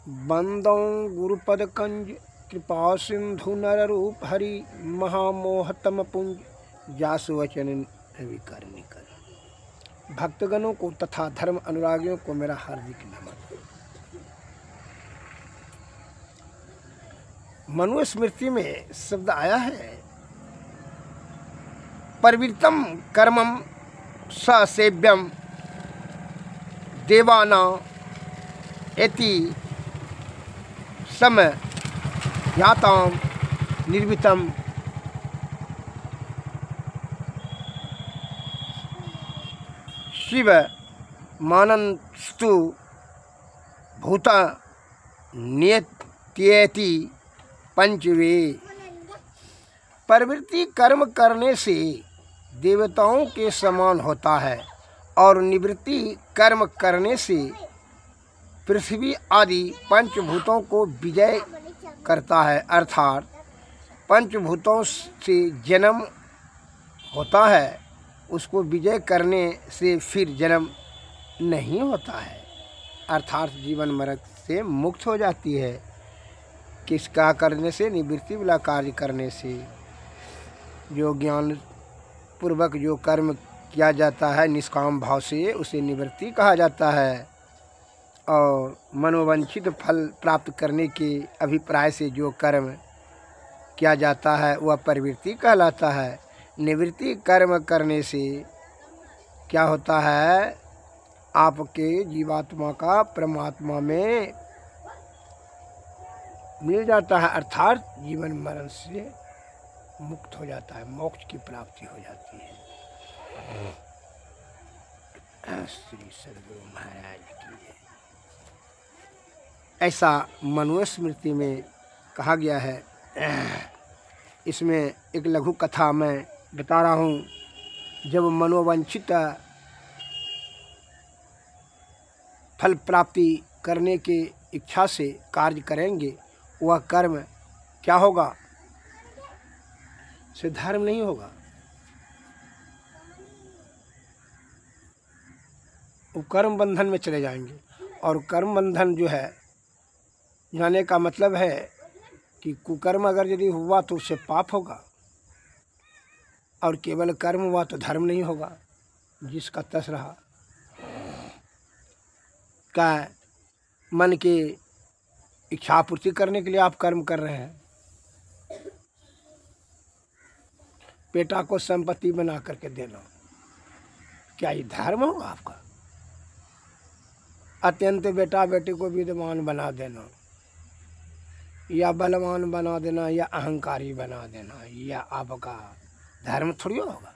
बंदों गुरुपद कंज कृपा सिंधु नर रूप हरि महामोहतम पुंज जासु वचन विकर निकर। भक्तगणों को तथा धर्म अनुरागियों को मेरा हार्दिक नमन। मनुस्मृति में शब्द आया है प्रवृत्तम कर्मम ससेव्यम देवाना एति सम याताम निर्वितम। शिव मानस्तु भूता नियत्येति पंचवे। प्रवृत्ति कर्म करने से देवताओं के समान होता है और निवृत्ति कर्म करने से पृथ्वी आदि पंचभूतों को विजय करता है। अर्थात पंचभूतों से जन्म होता है, उसको विजय करने से फिर जन्म नहीं होता है, अर्थात जीवन मरण से मुक्त हो जाती है। किसका करने से? निवृत्ति वाला कार्य करने से। जो ज्ञान पूर्वक जो कर्म किया जाता है निष्काम भाव से, उसे निवृत्ति कहा जाता है। और मनोवांछित फल प्राप्त करने के अभिप्राय से जो कर्म किया जाता है वह प्रवृत्ति कहलाता है। निवृत्ति कर्म करने से क्या होता है? आपके जीवात्मा का परमात्मा में मिल जाता है, अर्थात जीवन मरण से मुक्त हो जाता है, मोक्ष की प्राप्ति हो जाती है। श्री सद्गुरु महाराज की जय। ऐसा मनुस्मृति में कहा गया है। इसमें एक लघु कथा मैं बता रहा हूँ। जब मनोवांछित फल प्राप्ति करने के इच्छा से कार्य करेंगे, वह कर्म क्या होगा? से धर्म नहीं होगा, वो कर्म बंधन में चले जाएंगे। और कर्म बंधन जो है, जाने का मतलब है कि कुकर्म अगर यदि हुआ तो उससे पाप होगा, और केवल कर्म हुआ तो धर्म नहीं होगा। जिसका तस रहा क्या मन के इच्छा पूर्ति करने के लिए आप कर्म कर रहे हैं। बेटा को संपत्ति बना करके देना, क्या ये धर्म होगा आपका? अत्यंत बेटा बेटी को विद्वान बना देना, या बलवान बना देना, या अहंकारी बना देना, या आपका धर्म थोड़ी होगा।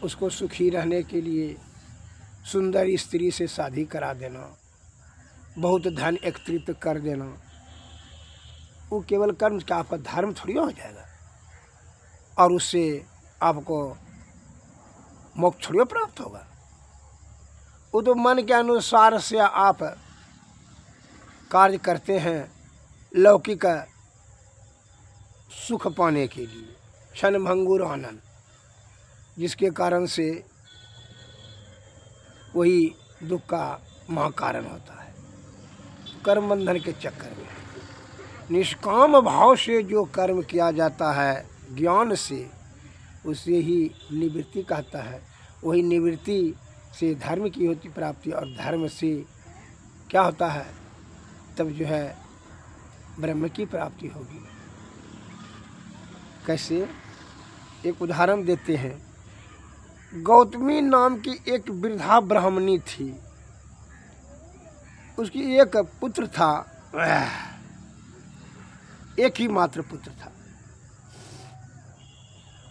उसको सुखी रहने के लिए सुंदर स्त्री से शादी करा देना, बहुत धन एकत्रित कर देना, वो केवल कर्म का आपका धर्म थोड़ी हो जाएगा, और उससे आपको मोक्ष थोड़ी प्राप्त होगा। वो तो मन के अनुसार से आप कार्य करते हैं लौकिक सुख पाने के लिए, क्षणभंगुर आनंद, जिसके कारण से वही दुख का महाकारण होता है। कर्म बंधन के चक्कर में निष्काम भाव से जो कर्म किया जाता है ज्ञान से, उसे ही निवृत्ति कहता है। वही निवृत्ति से धर्म की होती प्राप्ति, और धर्म से क्या होता है? तब जो है ब्रह्म की प्राप्ति होगी। कैसे? एक उदाहरण देते हैं। गौतमी नाम की एक वृद्धा ब्राह्मणी थी। उसकी एक पुत्र था, एक ही मात्र पुत्र था।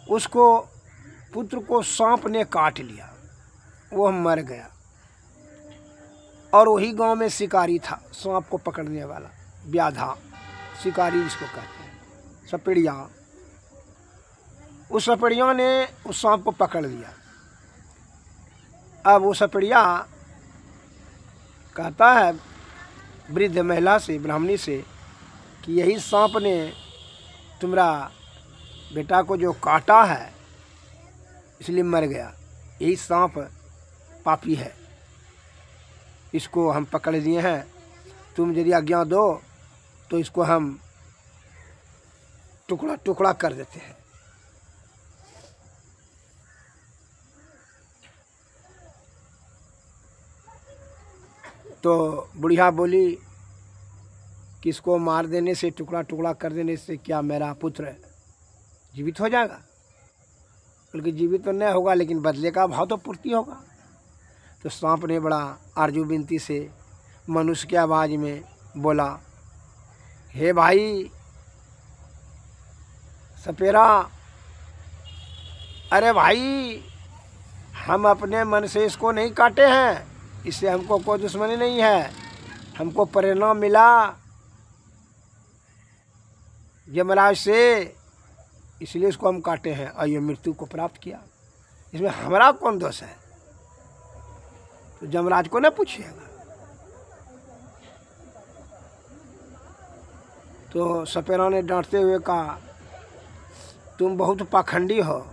उसको पुत्र को सांप ने काट लिया, वह मर गया। और वही गांव में शिकारी था, सांप को पकड़ने वाला, व्याधा शिकारी जिसको कहते हैं, सपेड़िया। उस सपेड़िया ने उस सांप को पकड़ लिया। अब वो सपेड़िया कहता है वृद्ध महिला से, ब्राह्मणी से, कि यही सांप ने तुम्हारा बेटा को जो काटा है इसलिए मर गया। यही सांप पापी है, इसको हम पकड़ लिए हैं, तुम यदि आज्ञा दो तो इसको हम टुकड़ा टुकड़ा कर देते हैं। तो बुढ़िया बोली कि इसको मार देने से, टुकड़ा टुकड़ा कर देने से क्या मेरा पुत्र जीवित हो जाएगा? बल्कि जीवित तो नहीं होगा, लेकिन बदले का भाव तो पूर्ति होगा। तो सांप ने बड़ा आरजू विनती से मनुष्य की आवाज़ में बोला, हे भाई सपेरा, अरे भाई हम अपने मन से इसको नहीं काटे हैं, इससे हमको कोई दुश्मनी नहीं है, हमको प्रेरणा मिला यमराज से, इसलिए इसको हम काटे हैं और ये मृत्यु को प्राप्त किया। इसमें हमारा कौन दोष है? तो यमराज को न पूछिएगा। तो सपेरा ने डांटते हुए कहा, तुम बहुत पाखंडी हो,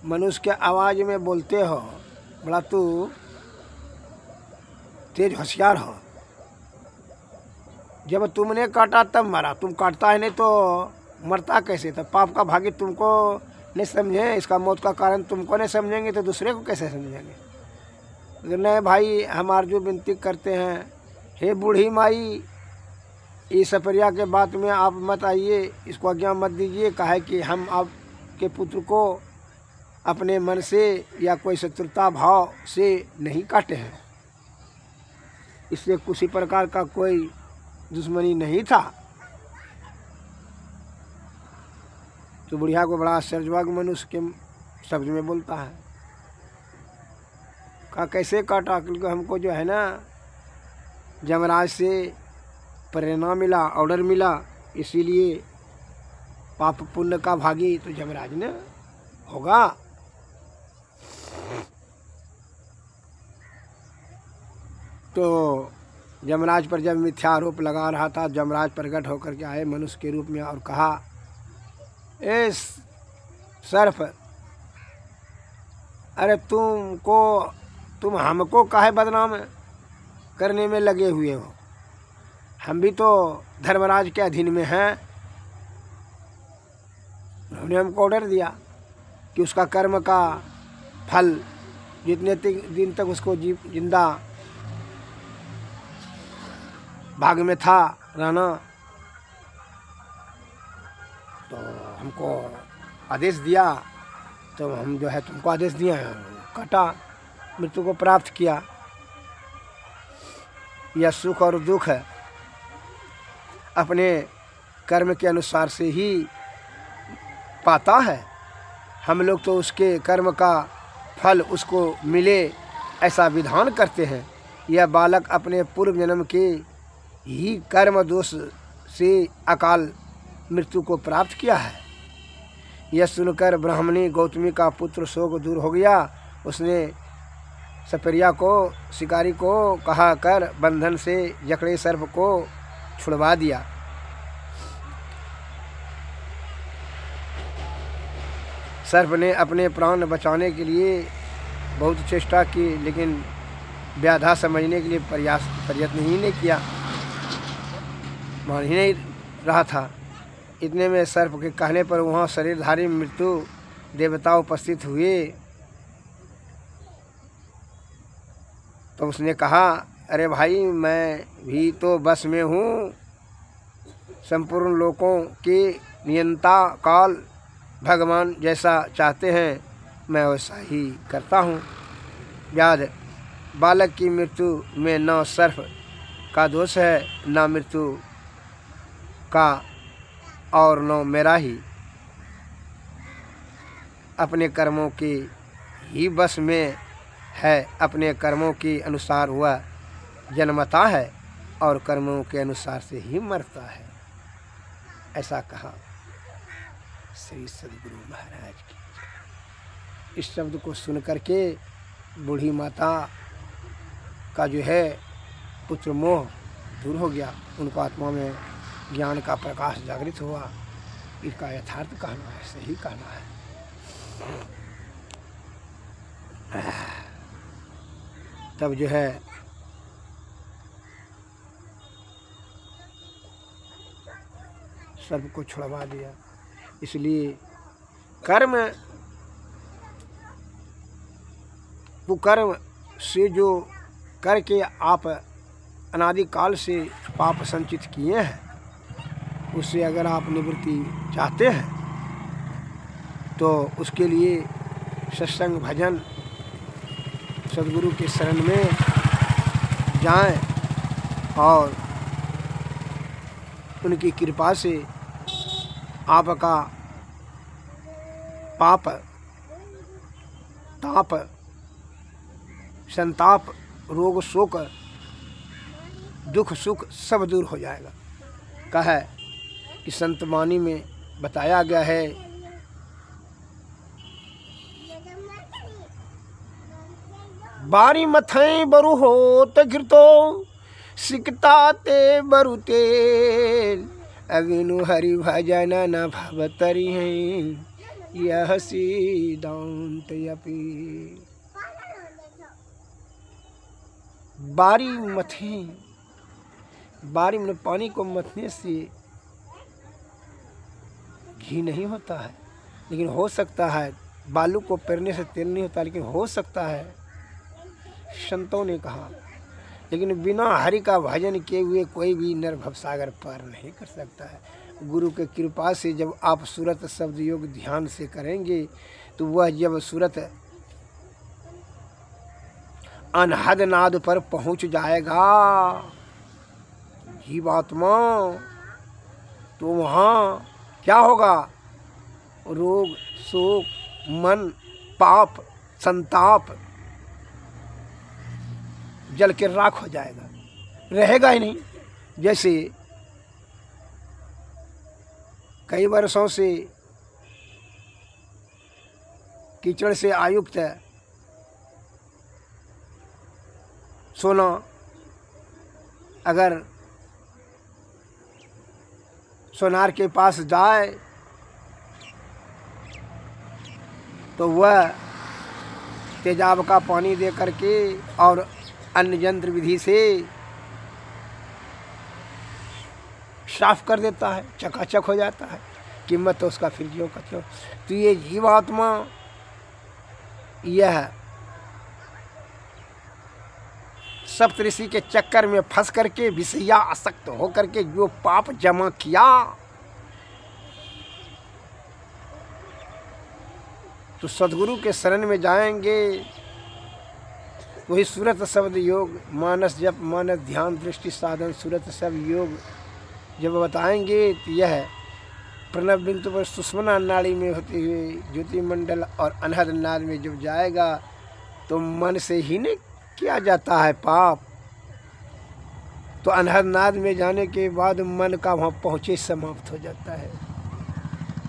मनुष्य के आवाज़ में बोलते हो, बड़ा तू तेज होशियार हो। जब तुमने काटा तब मरा, तुम काटता है नहीं तो मरता कैसे? तब पाप का भागी तुमको नहीं समझे, इसका मौत का कारण तुमको नहीं समझेंगे तो दूसरे को कैसे समझेंगे? अगर नहीं भाई, हम आरजू विनती करते हैं, हे बूढ़ी माई, इस सपेरिया के बात में आप मत आइए, इसको आज्ञा मत दीजिए। कहा कि हम आपके पुत्र को अपने मन से या कोई शत्रुता भाव से नहीं काटे हैं, इससे किसी प्रकार का कोई दुश्मनी नहीं था। तो बुढ़िया को बड़ा आश्चर्य हुआ कि मनुष्य के शब्द में बोलता है। कहा कैसे काटा? क्योंकि हमको जो है ना यमराज से प्रेरणा मिला, ऑर्डर मिला, इसीलिए पाप पुण्य का भागी तो यमराज ने होगा। तो यमराज पर जब मिथ्या आरोप लगा रहा था, यमराज प्रकट होकर के आए मनुष्य के रूप में और कहा, ए सर्प, अरे तुम हमको काहे बदनाम करने में लगे हुए हो? हम भी तो धर्मराज के अधीन में हैं। उन्होंने हमको ऑर्डर दिया कि उसका कर्म का फल जितने दिन तक उसको जिंदा भाग में था रहना, तो हमको आदेश दिया, तो हम जो है तुमको आदेश दिया, काटा, मृत्यु को प्राप्त किया। यह सुख और दुख अपने कर्म के अनुसार से ही पाता है। हम लोग तो उसके कर्म का फल उसको मिले ऐसा विधान करते हैं। यह बालक अपने पूर्व जन्म के ही कर्म दोष से अकाल मृत्यु को प्राप्त किया है। यह सुनकर ब्राह्मणी गौतमी का पुत्र शोक दूर हो गया। उसने सपेरिया को, शिकारी को कहा कर बंधन से जकड़े सर्प को छुड़वा दिया। सर्प ने अपने प्राण बचाने के लिए बहुत चेष्टा की, लेकिन व्याधा समझने के लिए प्रयत्न ही नहीं किया, मान ही नहीं रहा था। इतने में सर्प के कहने पर वहाँ शरीरधारी मृत्यु देवता उपस्थित हुए। तो उसने कहा, अरे भाई मैं भी तो बस में हूँ, संपूर्ण लोकों के नियंता काल भगवान जैसा चाहते हैं मैं वैसा ही करता हूँ। याद बालक की मृत्यु में न सर्प का दोष है, न मृत्यु का और न मेरा ही। अपने कर्मों के ही बस में है, अपने कर्मों के अनुसार हुआ जन्मता है और कर्मों के अनुसार से ही मरता है। ऐसा कहा श्री सद्गुरु महाराज की। इस शब्द को सुन करके बूढ़ी माता का जो है पुत्र मोह दूर हो गया, उनको आत्मा में ज्ञान का प्रकाश जागृत हुआ। इसका यथार्थ कहना है, सही कहना है। तब जो है सबको छुड़वा दिया। इसलिए कर्म कुकर्म से जो करके आप अनादिकाल से पाप संचित किए हैं, उससे अगर आप निवृत्ति चाहते हैं तो उसके लिए सत्संग भजन सद्गुरु के शरण में जाएं और उनकी कृपा से आपका पाप ताप संताप रोग शोक दुख सुख सब दूर हो जाएगा। कहा कि संत वाणी में बताया गया है, बारी मथई बरु होत घृतो सिकता ते बरु तेल, अविनु हरि भजन न भवतरि हैं यह सिद्धांत अपि। बारी मथे, बारी में पानी को मथने से घी नहीं होता है, लेकिन हो सकता है बालू को पेरने से तेल नहीं होता, लेकिन हो सकता है, संतों ने कहा। लेकिन बिना हरि का भजन किए हुए कोई भी नर भवसागर पार नहीं कर सकता है। गुरु के कृपा से जब आप सूरत शब्द योग ध्यान से करेंगे तो वह जब सूरत अनहद नाद पर पहुंच जाएगा जीवात्मा, तो वहाँ क्या होगा? रोग शोक मन पाप संताप जल के राख हो जाएगा, रहेगा ही नहीं। जैसे कई वर्षों से कीचड़ से आयुक्त सोना अगर सोनार के पास जाए तो वह तेजाब का पानी दे करके और अन्य यंत्र विधि से साफ कर देता है, चकाचक हो जाता है, कीमत तो उसका फिर ज्यों का त्यों। तो ये जीवात्मा यह सप्तऋषि के चक्कर में फंस करके विषया आसक्त हो करके जो पाप जमा किया, तो सद्गुरु के शरण में जाएंगे, वही सूरत शब्द योग मानस जप मानस ध्यान दृष्टि साधन सूरत शब्द योग जब बताएंगे तो यह प्रणव बिंदु पर सुषुम्ना नाड़ी में होते हुए ज्योति मंडल और अनहद नाद में जब जाएगा तो मन से ही नहीं किया जाता है पाप। तो अनहद नाद में जाने के बाद मन का वहाँ पहुँचे समाप्त हो जाता है।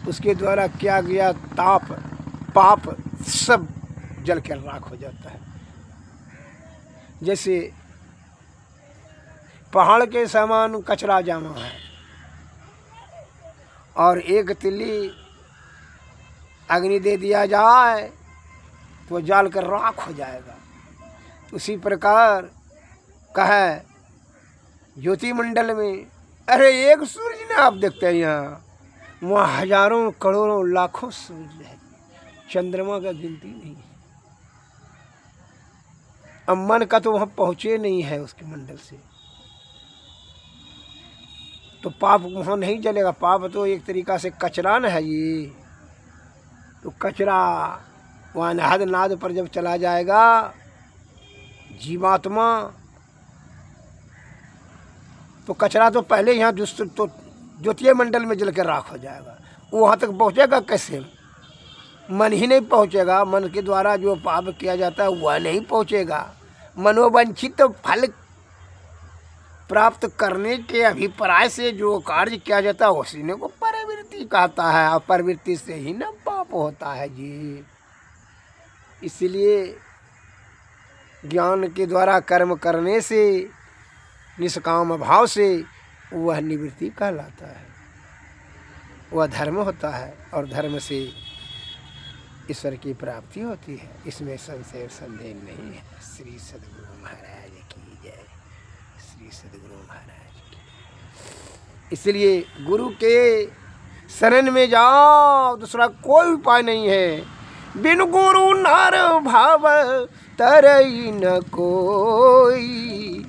उसके द्वारा किया गया ताप पाप सब जल के राख हो जाता है। जैसे पहाड़ के समान कचरा जमा है और एक तिल्ली अग्नि दे दिया जाए तो जल कर राख हो जाएगा। उसी प्रकार कहे ज्योति मंडल में, अरे एक सूर्य ने आप देखते हैं यहाँ, वहाँ हजारों करोड़ों लाखों सूर्य है, चंद्रमा का गिनती नहीं है। अब मन का तो वहाँ पहुँचे नहीं है उसके मंडल से, तो पाप वहाँ नहीं जलेगा। पाप तो एक तरीका से कचरा न है ये, तो कचरा वहाँ अनहद नाद पर जब चला जाएगा जीवात्मा, तो कचरा तो पहले यहाँ तो ज्योतिय मंडल में जल के राख हो जाएगा। वो वहाँ तक पहुँचेगा कैसे? मन ही नहीं पहुँचेगा। मन के द्वारा जो पाप किया जाता है वह नहीं पहुँचेगा। मनोवांछित फल प्राप्त करने के अभिप्राय से जो कार्य किया जाता है उसी ने को प्रवृत्ति कहता है, और प्रवृत्ति से ही न पाप होता है जी। इसलिए ज्ञान के द्वारा कर्म करने से निष्काम भाव से वह निवृत्ति कहलाता है, वह धर्म होता है। और धर्म से ईश्वर की प्राप्ति होती है, इसमें संशय संदेह नहीं है। श्री सद्गुरु महाराज की जय। श्री सद्गुरु महाराज की। इसलिए गुरु के शरण में जाओ, दूसरा कोई उपाय नहीं है। बिन गुरु नर भाव तरई न कोई,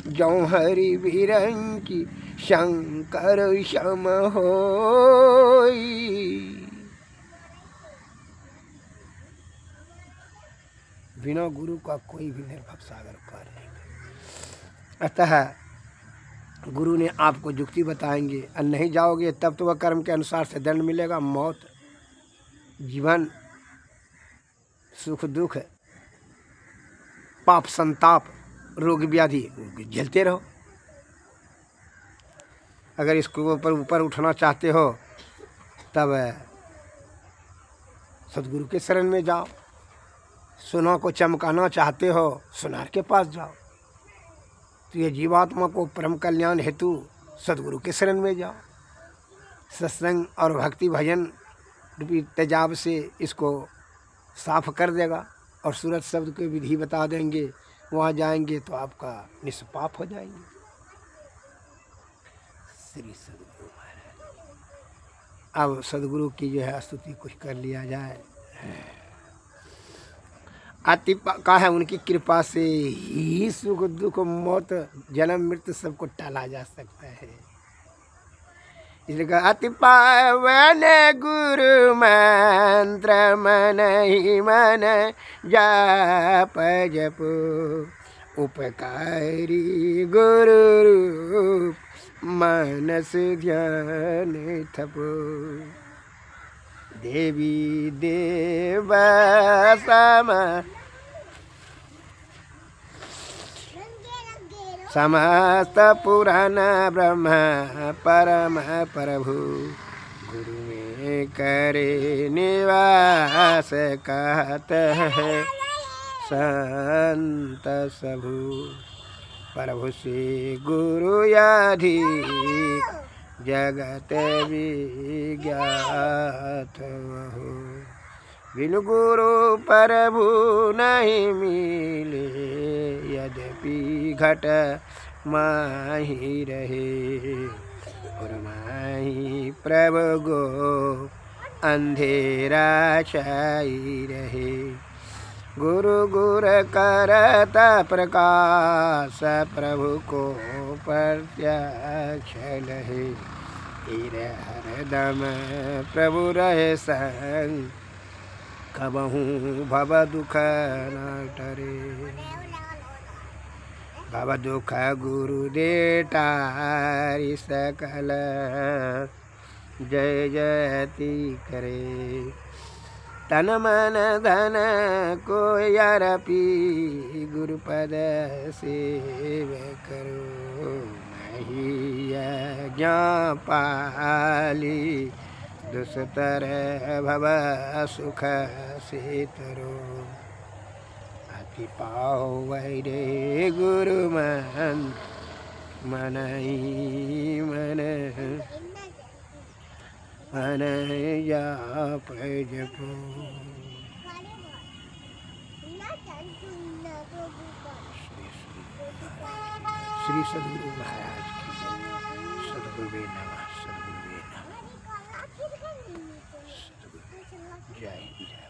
जौ हरि बिरंकी शंकर सम होई। बिना गुरु का कोई भी निर्भव सागर पार नहीं कर। अतः गुरु ने आपको युक्ति बताएंगे, और नहीं जाओगे तब तो वह कर्म के अनुसार से दंड मिलेगा, मौत, जीवन, सुख दुख, पाप संताप, रोग व्याधि झेलते रहो। अगर इसको ऊपर उठना चाहते हो तब सद्गुरु के शरण में जाओ। सोना को चमकाना चाहते हो, सुनार के पास जाओ। तो ये जीवात्मा को परम कल्याण हेतु सद्गुरु के शरण में जाओ। सत्संग और भक्ति भजन रूपी तेजाब से इसको साफ कर देगा, और सूरत शब्द की विधि बता देंगे। वहाँ जाएंगे तो आपका निष्पाप हो जाएंगे। श्री सद्गुरु महाराज। अब सद्गुरु की जो है स्तुति कुछ कर लिया जाए। अति का है उनकी कृपा से ही सुख दुख मौत जन्म मृत्यु सबको टाला जा सकता है। इसलिए कहा अति पावन गुरु मंत्र मन ही मन जाप जप, उपकारी गुरु रूप मनस ध्यान थपो। देवी देव सम समस्त पुराण ब्रह्म परम प्रभु, गुरु में करे निवास कहत है संत सबू। प्रभु से गुरु अधिक जगत विज्ञात हो। बिनु गुरु प्रभु नहीं मिले, यद्यपि घट माही रहे। और माही प्रभु गो अंधेरा छाई रहे। गुरु गुर करता प्रकाश, प्रभु को प्रत्यक्ष लहे। हरदम प्रभु रहे संग, कबहू भव दुख न टरे। भव दुख गुरु दे टारी, सकल जय जयति करे। तन मन धन को अर्पी, गुरुपद सेव करो। नहीं यज्ञ पाली, दुष्तर भव सुख से तरो। अति पावै रे गुरु मन, मन ही मन मन जाप जपो। श्री सद्गुरु महाराज की जय। सद्गुरुवे नमः। सद्गुरुवे नमः। सद्गुरु जय जय।